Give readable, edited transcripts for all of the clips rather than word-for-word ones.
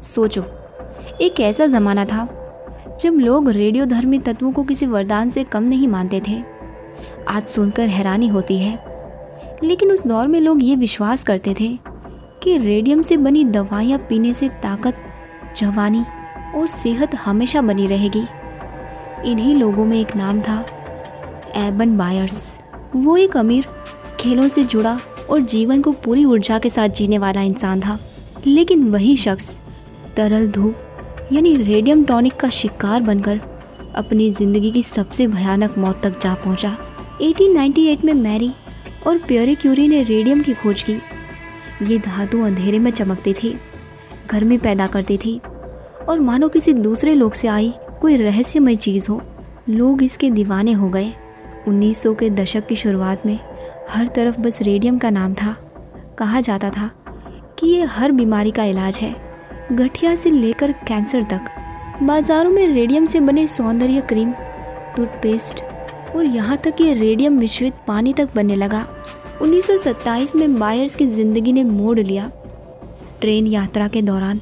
सोचो, एक ऐसा ज़माना था जब लोग रेडियोधर्मी तत्वों को किसी वरदान से कम नहीं मानते थे। आज सुनकर हैरानी होती है, लेकिन उस दौर में लोग ये विश्वास करते थे कि रेडियम से बनी दवाइयाँ पीने से ताकत, जवानी और सेहत हमेशा बनी रहेगी। इन्हीं लोगों में एक नाम था, एबन बायर्स। वो एक अमीर, खेलों से जुड़ा और जीवन को पूरी ऊर्जा के साथ जीने वाला इंसान था। लेकिन वही शख्स तरल धूप यानी रेडियम टॉनिक का शिकार बनकर अपनी ज़िंदगी की सबसे भयानक मौत तक जा पहुंचा। 1898 में मैरी और प्योरे क्यूरी ने रेडियम की खोज की। ये धातु अंधेरे में चमकती थी, गर्मी पैदा करती थी और मानो किसी दूसरे लोक से आई कोई रहस्यमय चीज़ हो। लोग इसके दीवाने हो गए। 1900 के दशक की शुरुआत में हर तरफ बस रेडियम का नाम था। कहा जाता था कि ये हर बीमारी का इलाज है, गठिया से लेकर कैंसर तक। बाज़ारों में रेडियम से बने सौंदर्य क्रीम, टूथपेस्ट और यहाँ तक कि रेडियम मिश्रित पानी तक बनने लगा। 1927 में बायर्स की ज़िंदगी ने मोड़ लिया। ट्रेन यात्रा के दौरान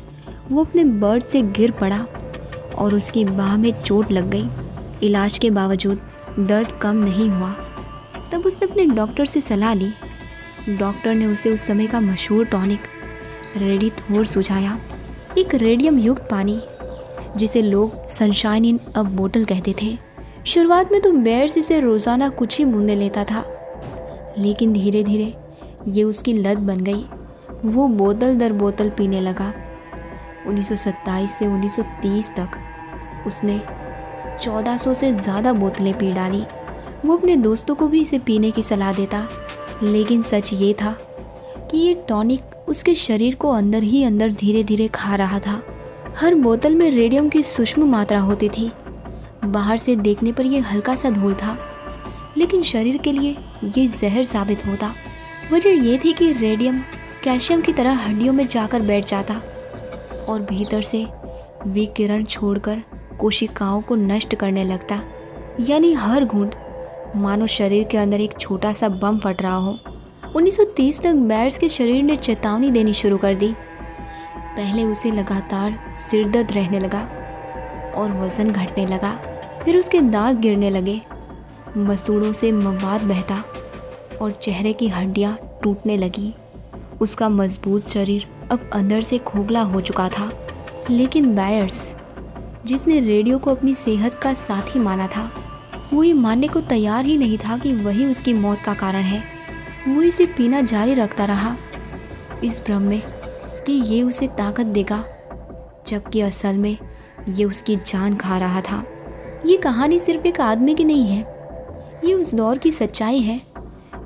वो अपने बर्थ से गिर पड़ा और उसकी बाह में चोट लग गई। इलाज के बावजूद दर्द कम नहीं हुआ। तब उसने अपने डॉक्टर से सलाह ली। डॉक्टर ने उसे उस समय का मशहूर टॉनिक रेडिथोर सुझाया, एक रेडियम युक्त पानी जिसे लोग सनशाइन इन अ बोतल कहते थे। शुरुआत में तो बेयर्स इसे रोज़ाना कुछ ही बूंदे लेता था, लेकिन धीरे धीरे ये उसकी लत बन गई। वो बोतल दर बोतल पीने लगा। 1927 से 1930 तक उसने 1400 से ज़्यादा बोतलें पी डाली। वो अपने दोस्तों को भी इसे पीने की सलाह देता, लेकिन सच ये था कि ये टॉनिक उसके शरीर को अंदर ही अंदर धीरे धीरे खा रहा था। हर बोतल में रेडियम की सूक्ष्म मात्रा होती थी। बाहर से देखने पर यह हल्का सा धूल था, लेकिन शरीर के लिए ये जहर साबित होता। वजह यह थी कि रेडियम कैल्शियम की तरह हड्डियों में जाकर बैठ जाता और भीतर से विकिरण छोड़कर कोशिकाओं को नष्ट करने लगता। यानी हर घूंट मानो शरीर के अंदर एक छोटा सा बम फट रहा हो। 1930 तक बेयर्स के शरीर ने चेतावनी देनी शुरू कर दी। पहले उसे लगातार सिर दर्द रहने लगा और वज़न घटने लगा। फिर उसके दांत गिरने लगे, मसूड़ों से मवाद बहता और चेहरे की हड्डियां टूटने लगी। उसका मजबूत शरीर अब अंदर से खोखला हो चुका था। लेकिन बेयर्स, जिसने रेडियो को अपनी सेहत का साथी माना था, वो ये मानने को तैयार ही नहीं था कि वही उसकी मौत का कारण है। वो इसे पीना जारी रखता रहा, इस भ्रम में कि ये उसे ताकत देगा, जबकि असल में ये उसकी जान खा रहा था। ये कहानी सिर्फ एक आदमी की नहीं है, ये उस दौर की सच्चाई है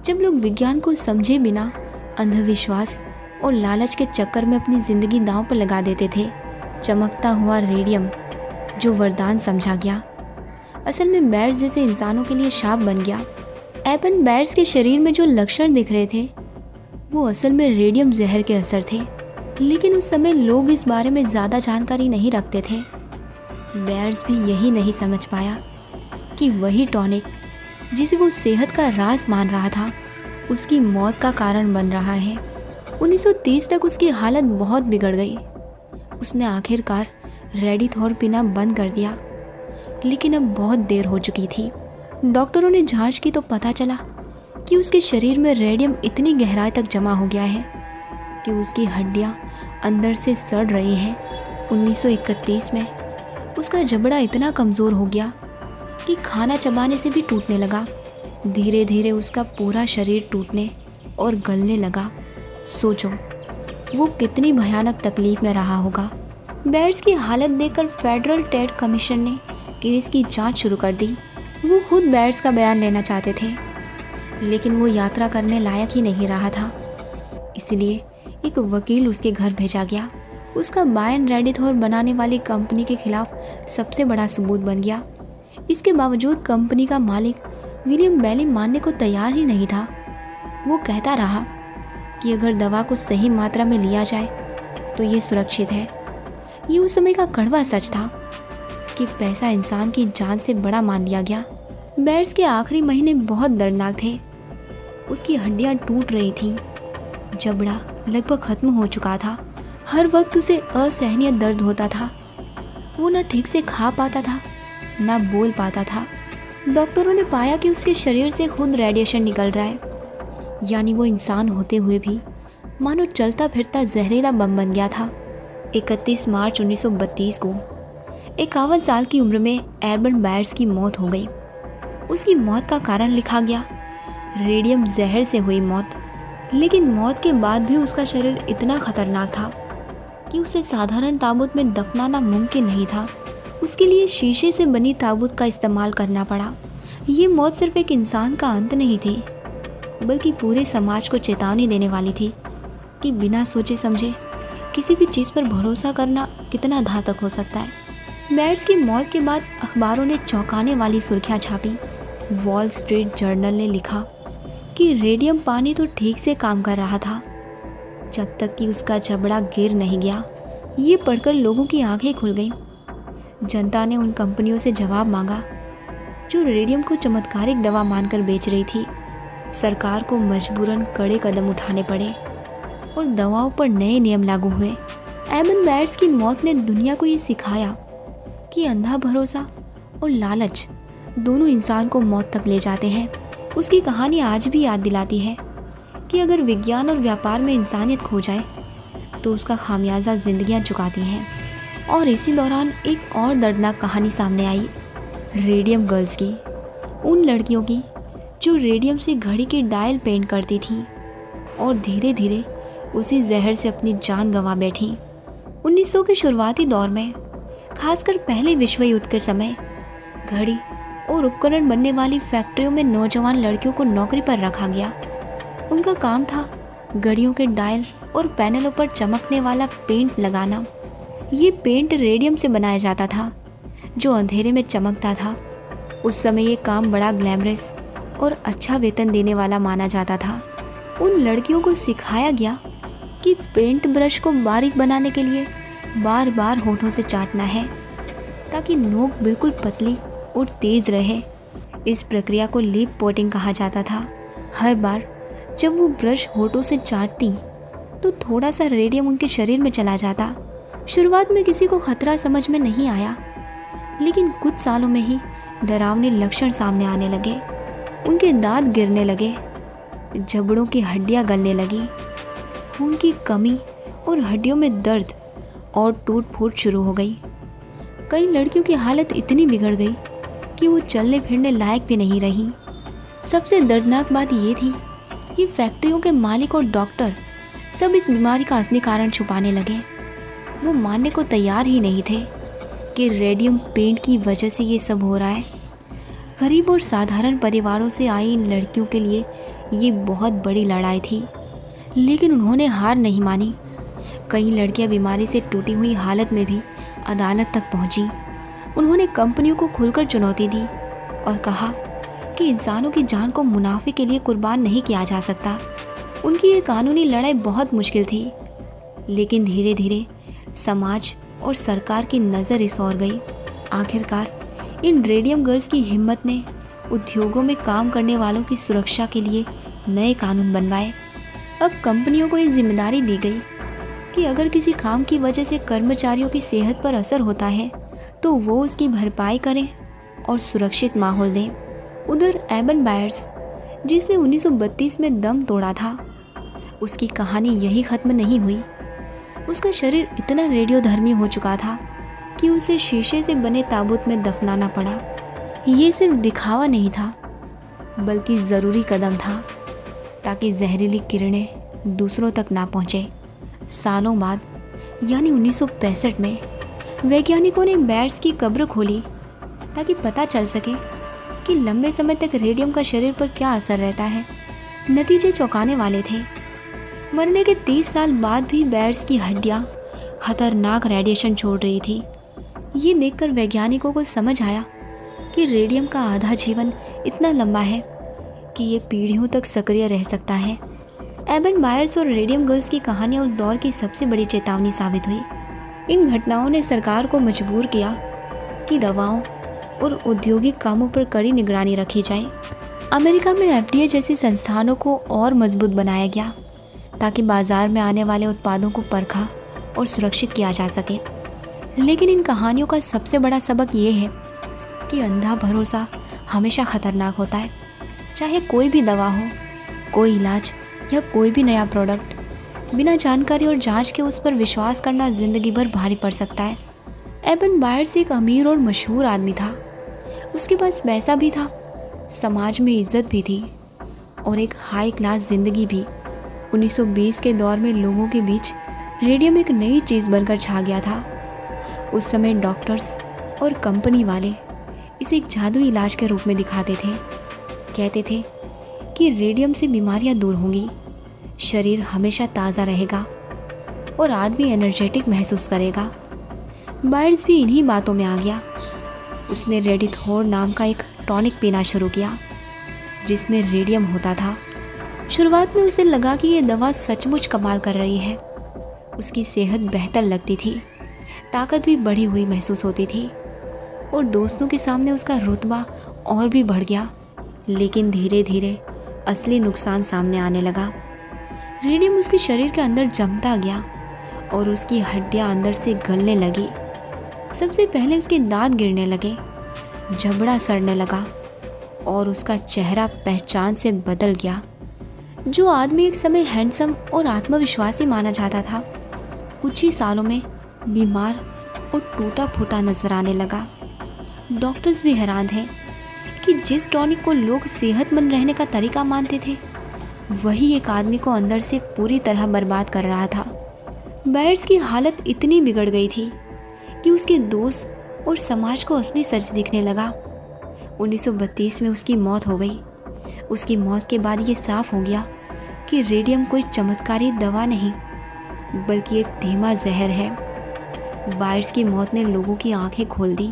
जब लोग विज्ञान को समझे बिना अंधविश्वास और लालच के चक्कर में अपनी ज़िंदगी दांव पर लगा देते थे। चमकता हुआ रेडियम जो वरदान समझा गया, असल में बेयर्स जैसे इंसानों के लिए शाप बन गया। एबन बेयर्स के शरीर में जो लक्षण दिख रहे थे वो असल में रेडियम जहर के असर थे, लेकिन उस समय लोग इस बारे में ज़्यादा जानकारी नहीं रखते थे। बेयर्स भी यही नहीं समझ पाया कि वही टॉनिक जिसे वो सेहत का राज मान रहा था, उसकी मौत का कारण बन रहा है। 1930 तक उसकी हालत बहुत बिगड़ गई। उसने आखिरकार रेडिथोर पीना बंद कर दिया, लेकिन अब बहुत देर हो चुकी थी। डॉक्टरों ने जांच की तो पता चला कि उसके शरीर में रेडियम इतनी गहराई तक जमा हो गया है कि उसकी हड्डियां अंदर से सड़ रही हैं। 1931 में उसका जबड़ा इतना कमज़ोर हो गया कि खाना चबाने से भी टूटने लगा। धीरे धीरे उसका पूरा शरीर टूटने और गलने लगा। सोचो वो कितनी भयानक तकलीफ में रहा होगा। बेयर्स की हालत देखकर फेडरल ट्रेड कमीशन ने केस की जांच शुरू कर दी। वो खुद बेयर्स का बयान लेना चाहते थे, लेकिन वो यात्रा करने लायक ही नहीं रहा था। इसलिए एक वकील उसके घर भेजा गया। उसका बयान रेडिथोर बनाने वाली कंपनी के खिलाफ सबसे बड़ा सबूत बन गया। इसके बावजूद कंपनी का मालिक विलियम बेली मानने को तैयार ही नहीं था। वो कहता रहा कि अगर दवा को सही मात्रा में लिया जाए तो ये सुरक्षित है। ये उस समय का कड़वा सच था कि पैसा इंसान की जान से बड़ा मान लिया गया। बेयर्स के आखिरी महीने बहुत दर्दनाक थे। उसकी हड्डियां टूट रही थीं, जबड़ा लगभग खत्म हो चुका था, हर वक्त उसे असहनीय दर्द होता था। वो न ठीक से खा पाता था, न बोल पाता था। डॉक्टरों ने पाया कि उसके शरीर से खुद रेडिएशन निकल रहा है, यानी वो इंसान होते हुए भी मानो चलता फिरता जहरीला बम बन गया था। 31 मार्च 1932 को 51 साल की उम्र में एडमंड बायर्स की मौत हो गई। उसकी मौत का कारण लिखा गया रेडियम जहर से हुई मौत। लेकिन मौत के बाद भी उसका शरीर इतना खतरनाक था कि उसे साधारण ताबूत में दफनाना मुमकिन नहीं था। उसके लिए शीशे से बनी ताबूत का इस्तेमाल करना पड़ा। ये मौत सिर्फ एक इंसान का अंत नहीं थी, बल्कि पूरे समाज को चेतावनी देने वाली थी कि बिना सोचे समझे किसी भी चीज़ पर भरोसा करना कितना घातक हो सकता है। बायर्स की मौत के बाद अखबारों ने चौंकाने वाली सुर्खियाँ छापी। वॉल स्ट्रीट जर्नल ने लिखा कि रेडियम पानी तो ठीक से काम कर रहा था जब तक कि उसका जबड़ा गिर नहीं गया। ये पढ़कर लोगों की आंखें खुल गईं। जनता ने उन कंपनियों से जवाब मांगा जो रेडियम को चमत्कारिक दवा मानकर बेच रही थी। सरकार को मजबूरन कड़े कदम उठाने पड़े और दवाओं पर नए नियम लागू हुए। एडमंड बायर्स की मौत ने दुनिया को ये सिखाया कि अंधा भरोसा और लालच दोनों इंसान को मौत तक ले जाते हैं। उसकी कहानी आज भी याद दिलाती है कि अगर विज्ञान और व्यापार में इंसानियत खो जाए तो उसका खामियाजा जिंदगियां चुकाती हैं। और इसी दौरान एक और दर्दनाक कहानी सामने आई रेडियम गर्ल्स की, उन लड़कियों की जो रेडियम से घड़ी की डायल पेंट करती थीं और धीरे धीरे उसी जहर से अपनी जान गंवा बैठीं। 1900 के शुरुआती दौर में, खासकर पहले विश्व युद्ध के समय, घड़ी और उपकरण बनने वाली फैक्ट्रियों में नौजवान लड़कियों को नौकरी पर रखा गया। उनका काम था घड़ियों के डायल और पैनलों पर चमकने वाला पेंट लगाना। ये पेंट रेडियम से बनाया जाता था जो अंधेरे में चमकता था। उस समय ये काम बड़ा ग्लैमरस और अच्छा वेतन देने वाला माना जाता था। उन लड़कियों को सिखाया गया कि पेंट ब्रश को बारीक बनाने के लिए बार बार होठों से चाटना है ताकि नोक बिल्कुल पतली और तेज रहे। इस प्रक्रिया को लिप पोटिंग कहा जाता था। हर बार जब वो ब्रश होठों से चाटती तो थोड़ा सा रेडियम उनके शरीर में चला जाता। शुरुआत में किसी को खतरा समझ में नहीं आया, लेकिन कुछ सालों में ही डरावने लक्षण सामने आने लगे। उनके दांत गिरने लगे, जबड़ों की हड्डियां गलने लगी, खून की कमी और हड्डियों में दर्द और टूट फूट शुरू हो गई। कई लड़कियों की हालत इतनी बिगड़ गई कि वो चलने फिरने लायक भी नहीं रही। सबसे दर्दनाक बात ये थी कि फैक्ट्रियों के मालिक और डॉक्टर सब इस बीमारी का असली कारण छुपाने लगे। वो मानने को तैयार ही नहीं थे कि रेडियम पेंट की वजह से ये सब हो रहा है। गरीब और साधारण परिवारों से आई इन लड़कियों के लिए ये बहुत बड़ी लड़ाई थी, लेकिन उन्होंने हार नहीं मानी। कई लड़कियां बीमारी से टूटी हुई हालत में भी अदालत तक पहुंची। उन्होंने कंपनियों को खुलकर चुनौती दी और कहा कि इंसानों की जान को मुनाफे के लिए कुर्बान नहीं किया जा सकता। उनकी ये कानूनी लड़ाई बहुत मुश्किल थी, लेकिन धीरे धीरे समाज और सरकार की नज़र इस ओर गई। आखिरकार इन रेडियम गर्ल्स की हिम्मत ने उद्योगों में काम करने वालों की सुरक्षा के लिए नए कानून बनवाए। अब कंपनियों को ये जिम्मेदारी दी गई कि अगर किसी काम की वजह से कर्मचारियों की सेहत पर असर होता है तो वो उसकी भरपाई करें और सुरक्षित माहौल दें। उधर एडमंड बायर्स, जिसने 1932 में दम तोड़ा था, उसकी कहानी यही ख़त्म नहीं हुई। उसका शरीर इतना रेडियोधर्मी हो चुका था कि उसे शीशे से बने ताबूत में दफनाना पड़ा। ये सिर्फ दिखावा नहीं था, बल्कि ज़रूरी कदम था ताकि जहरीली किरणें दूसरों तक ना पहुँचे। सालों बाद यानी 1965 में वैज्ञानिकों ने बायर्स की कब्र खोली ताकि पता चल सके कि लंबे समय तक रेडियम का शरीर पर क्या असर रहता है। नतीजे चौंकाने वाले थे। मरने के 30 साल बाद भी बायर्स की हड्डियां खतरनाक रेडिएशन छोड़ रही थी। ये देखकर वैज्ञानिकों को समझ आया कि रेडियम का आधा जीवन इतना लंबा है कि ये पीढ़ियों तक सक्रिय रह सकता है। एडमंड बायर्स और रेडियम गर्ल्स की कहानियाँ उस दौर की सबसे बड़ी चेतावनी साबित हुई। इन घटनाओं ने सरकार को मजबूर किया कि दवाओं और औद्योगिक कामों पर कड़ी निगरानी रखी जाए। अमेरिका में FDA जैसी संस्थानों को और मजबूत बनाया गया ताकि बाजार में आने वाले उत्पादों को परखा और सुरक्षित किया जा सके। लेकिन इन कहानियों का सबसे बड़ा सबक ये है कि अंधा भरोसा हमेशा खतरनाक होता है। चाहे कोई भी दवा हो, कोई इलाज या कोई भी नया प्रोडक्ट, बिना जानकारी और जांच के उस पर विश्वास करना जिंदगी भर भारी पड़ सकता है। एबन बायर्स एक अमीर और मशहूर आदमी था। उसके पास पैसा भी था, समाज में इज्जत भी थी और एक हाई क्लास जिंदगी भी। 1920 के दौर में लोगों के बीच रेडियम एक नई चीज़ बनकर छा गया था। उस समय डॉक्टर्स और कंपनी वाले इसे एक जादुई इलाज के रूप में दिखाते थे। कहते थे कि रेडियम से बीमारियां दूर होंगी, शरीर हमेशा ताज़ा रहेगा और आदमी एनर्जेटिक महसूस करेगा। बायर्स भी इन्हीं बातों में आ गया। उसने रेडिथोर नाम का एक टॉनिक पीना शुरू किया जिसमें रेडियम होता था। शुरुआत में उसे लगा कि ये दवा सचमुच कमाल कर रही है। उसकी सेहत बेहतर लगती थी, ताकत भी बढ़ी हुई महसूस होती थी और दोस्तों के सामने उसका रुतबा और भी बढ़ गया। लेकिन धीरे धीरे असली नुकसान सामने आने लगा। रेडियम उसके शरीर के अंदर जमता गया और उसकी हड्डियां अंदर से गलने लगी। सबसे पहले उसके दांत गिरने लगे, जबड़ा सड़ने लगा और उसका चेहरा पहचान से बदल गया। जो आदमी एक समय हैंडसम और आत्मविश्वासी माना जाता था, कुछ ही सालों में बीमार और टूटा फूटा नजर आने लगा। डॉक्टर्स भी हैरान थे कि जिस टॉनिक को लोग सेहतमंद रहने का तरीका मानते थे, वही एक आदमी को अंदर से पूरी तरह बर्बाद कर रहा था। बायर्स की हालत इतनी बिगड़ गई थी कि उसके दोस्त और समाज को असली सच दिखने लगा। 1932 में उसकी मौत हो गई। उसकी मौत के बाद ये साफ हो गया कि रेडियम कोई चमत्कारी दवा नहीं, बल्कि एक धीमा जहर है। बायर्स की मौत ने लोगों की आंखें खोल दी।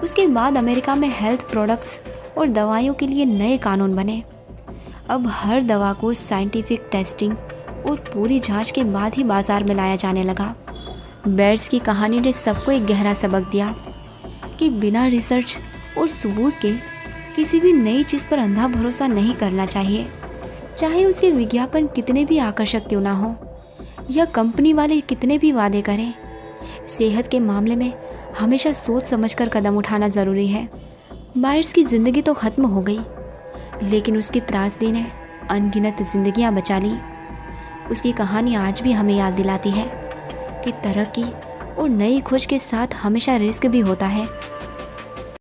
उसके बाद अमेरिका में हेल्थ प्रोडक्ट्स और दवाइयों के लिए नए कानून बने। अब हर दवा को साइंटिफिक टेस्टिंग और पूरी जांच के बाद ही बाजार में लाया जाने लगा। बायर्स की कहानी ने सबको एक गहरा सबक दिया कि बिना रिसर्च और सबूत के किसी भी नई चीज़ पर अंधा भरोसा नहीं करना चाहिए, चाहे उसके विज्ञापन कितने भी आकर्षक क्यों ना हो या कंपनी वाले कितने भी वादे करें। सेहत के मामले में हमेशा सोच समझकर कदम उठाना ज़रूरी है। बायर्स की ज़िंदगी तो ख़त्म हो गई, लेकिन उसकी त्रासदी ने अनगिनत जिंदगियां बचा ली। उसकी कहानी आज भी हमें याद दिलाती है कि तरक्की और नई खोज के साथ हमेशा रिस्क भी होता है।